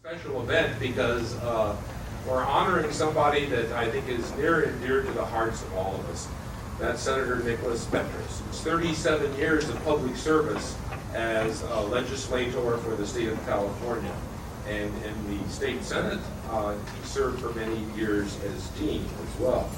Special event because we're honoring somebody that I think is near and dear to the hearts of all of us. That's Senator Nicholas Petris. It's 37 years of public service as a legislator for the state of California. And in the state senate, he served for many years as dean as well.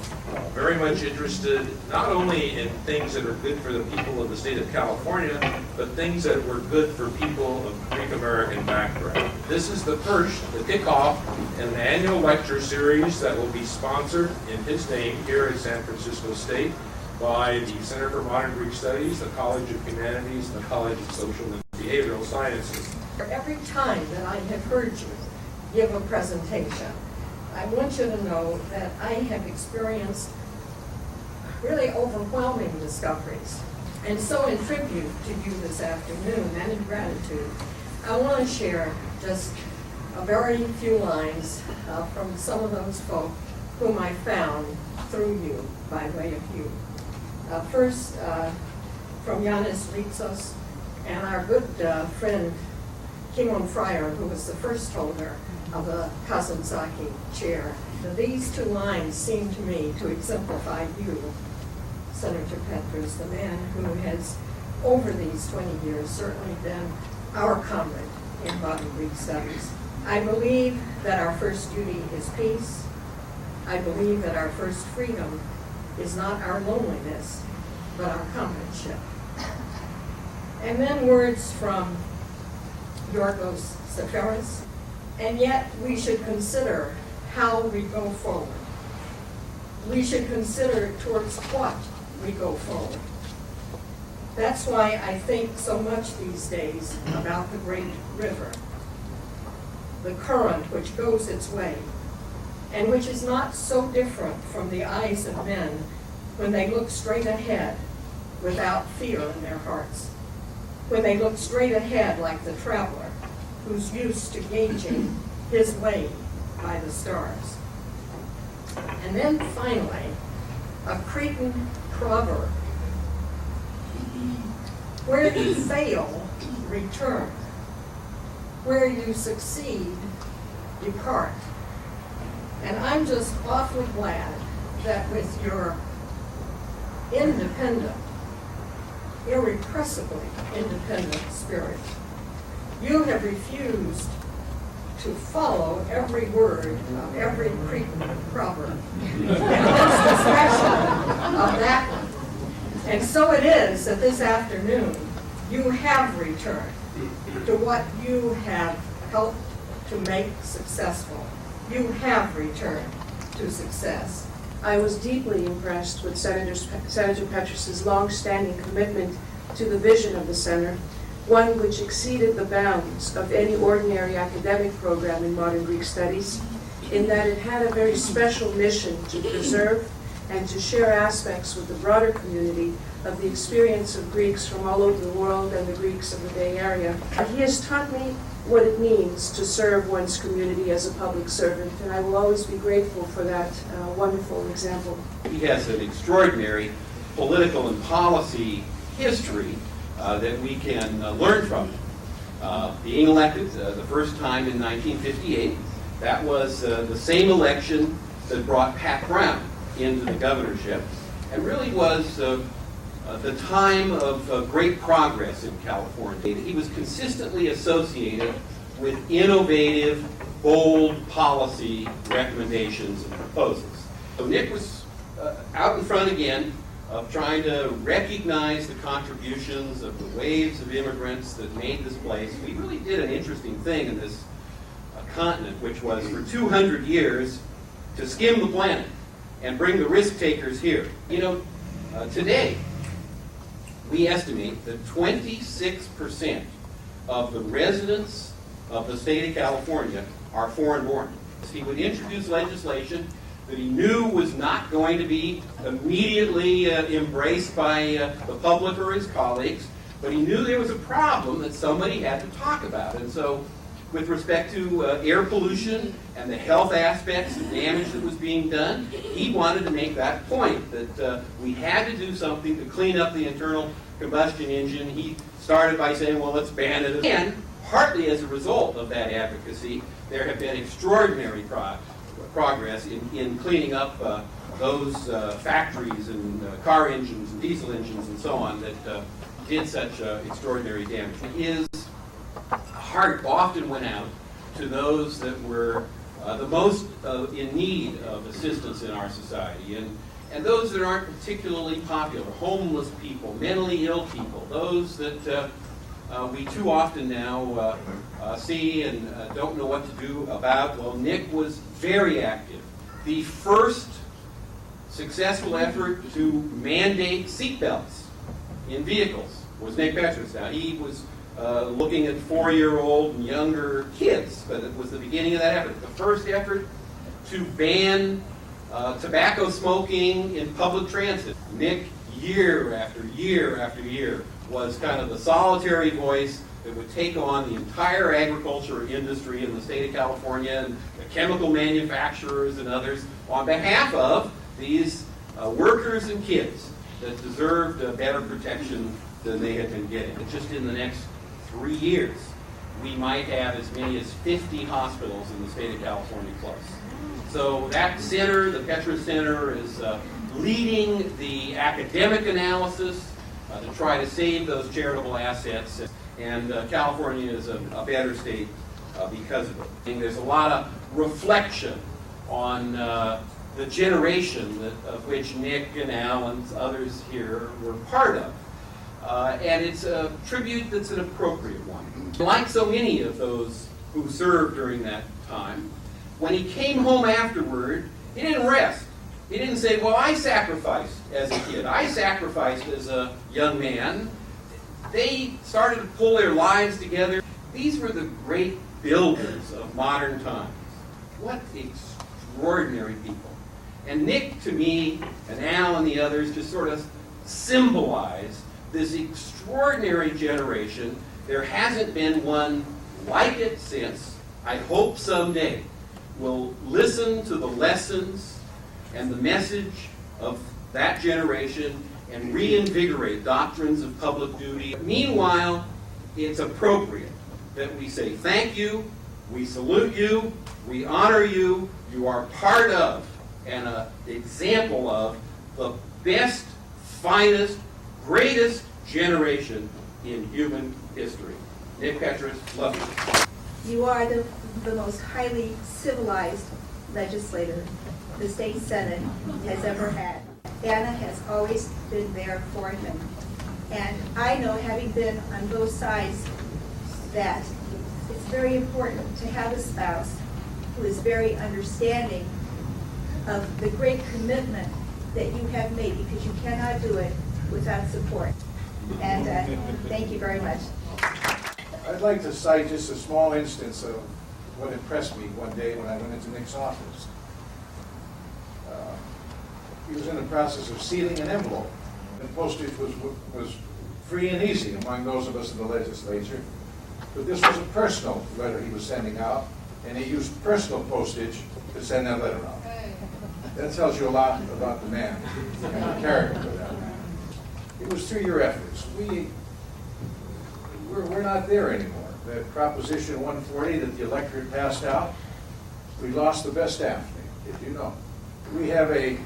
Very much interested not only in things that are good for the people of the state of California, but things that were good for people of Greek American background. This is the first, the kickoff, in an annual lecture series that will be sponsored in his name here at San Francisco State by the Center for Modern Greek Studies, the College of Humanities, and the College of Social and Behavioral Sciences. Every time that I have heard you give a presentation, I want you to know that I have experienced really overwhelming discoveries. And so in tribute to you this afternoon and in gratitude, I want to share just a very few lines from some of those folk whom I found through you, by way of you. First, from Yanis Ritsos and our good friend Kimon Fryer, who was the first holder of the Kazantzakis chair. These two lines seem to me to exemplify you, Senator Petris, the man who has, over these 20 years, certainly been our comrade in modern Greek studies. I believe that our first duty is peace. I believe that our first freedom is not our loneliness, but our comradeship. And then words from Yorgos Seferis, and yet we should consider how we go forward. We should consider towards what we go forward. That's why I think so much these days about the great river, the current which goes its way, and which is not so different from the eyes of men when they look straight ahead without fear in their hearts. When they look straight ahead like the traveler who's used to gauging his way by the stars. And then finally, a Cretan proverb: where you fail, return. Where you succeed, depart. And I'm just awfully glad that with your independent, irrepressibly independent spirit, you have refused to follow every word of every Cretan proverb, and especially of that one. And so it is that this afternoon you have returned to what you have helped to make successful. You have returned to success. I was deeply impressed with Senator Petris' long-standing commitment to the vision of the center, one which exceeded the bounds of any ordinary academic program in modern Greek studies, in that it had a very special mission to preserve and to share aspects with the broader community of the experience of Greeks from all over the world and the Greeks of the Bay Area. He has taught me what it means to serve one's community as a public servant, and I will always be grateful for that wonderful example. He has an extraordinary political and policy history that we can learn from. Being elected the first time in 1958, that was the same election that brought Pat Brown into the governorship, and really was the time of great progress in California. He was consistently associated with innovative, bold policy recommendations and proposals. So Nick was out in front again of trying to recognize the contributions of the waves of immigrants that made this place. We really did an interesting thing in this continent, which was for 200 years to skim the planet and bring the risk takers here. You know, today, we estimate that 26% of the residents of the state of California are foreign-born. He would introduce legislation that he knew was not going to be immediately embraced by the public or his colleagues, but he knew there was a problem that somebody had to talk about. And so, with respect to air pollution and the health aspects and damage that was being done, he wanted to make that point, that we had to do something to clean up the internal combustion engine. He started by saying, well, let's ban it. And partly as a result of that advocacy, there have been extraordinary progress in cleaning up those factories and car engines and diesel engines and so on that did such extraordinary damage. His heart often went out to those that were the most in need of assistance in our society, and those that aren't particularly popular, homeless people, mentally ill people, those that we too often now see and don't know what to do about. Well, Nick was very active. The first successful effort to mandate seatbelts in vehicles was Nick Petris. Now, he was looking at 4-year-old and younger kids, but it was the beginning of that effort. The first effort to ban tobacco smoking in public transit. Nick, year after year after year, was kind of the solitary voice that would take on the entire agriculture industry in the state of California and the chemical manufacturers and others on behalf of these workers and kids that deserved better protection than they had been getting. And just in the next 3 years, we might have as many as 50 hospitals in the state of California closed. So that center, the Petris Center, is leading the academic analysis to try to save those charitable assets, and California is a better state because of it. And there's a lot of reflection on the generation of which Nick and Al and others here were part of. And it's a tribute that's an appropriate one. Like so many of those who served during that time, when he came home afterward, he didn't rest. He didn't say, well, I sacrificed as a kid. I sacrificed as a young man. They started to pull their lives together. These were the great builders of modern times. What extraordinary people. And Nick, to me, and Al and the others just sort of symbolized this extraordinary generation. There hasn't been one like it since. I hope someday we'll listen to the lessons and the message of that generation and reinvigorate doctrines of public duty. Meanwhile, it's appropriate that we say thank you, we salute you, we honor you, you are part of and an example of the best, finest, greatest generation in human history. Nick Petris, love you. You are the most highly civilized legislator the state Senate has ever had. Anna has always been there for him. And I know, having been on both sides, that it's very important to have a spouse who is very understanding of the great commitment that you have made, because you cannot do it without support. And thank you very much. I'd like to cite just a small instance of what impressed me one day when I went into Nick's office. He was in the process of sealing an envelope. And postage was free and easy among those of us in the legislature. But this was a personal letter he was sending out, and he used personal postage to send that letter out. That tells you a lot about the man and the character of that man. It was through your efforts. We're not there anymore. That Proposition 140 that the electorate passed out, we lost the best staff, if you know. We have a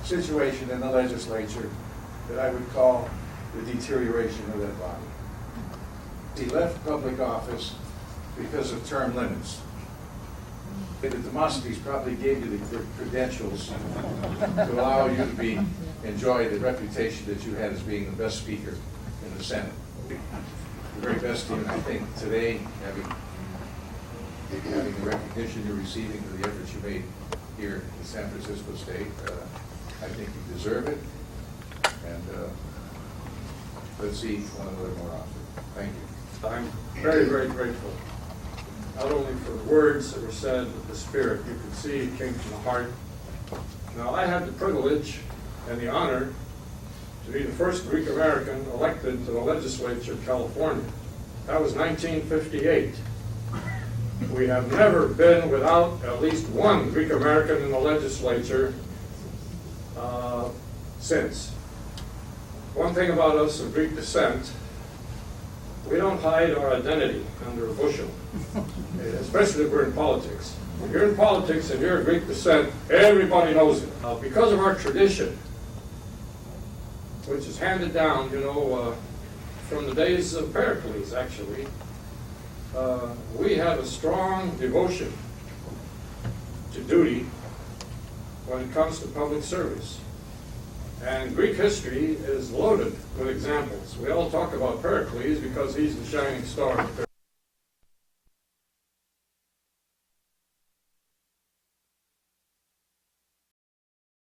situation in the legislature that I would call the deterioration of that body. He left public office because of term limits. The Demosthenes probably gave you the credentials to allow you to enjoy the reputation that you had as being the best speaker in the Senate. The very best team, I think, today, having the recognition you're receiving for the efforts you made here in San Francisco State, I think you deserve it. And let's see one another more often. Thank you. I'm very, very grateful, not only for the words that were said, but the spirit. You could see it came from the heart. Now, I had the privilege and the honor to be the first Greek American elected to the legislature of California. That was 1958. We have never been without at least one Greek American in the legislature since. One thing about us of Greek descent, We don't hide our identity under a bushel, especially if we're in politics. If you're in politics and you're a Greek descent, everybody knows it. Because of our tradition, which is handed down, from the days of Pericles, actually, we have a strong devotion to duty when it comes to public service. And Greek history is loaded with examples. We all talk about Pericles because he's the shining star of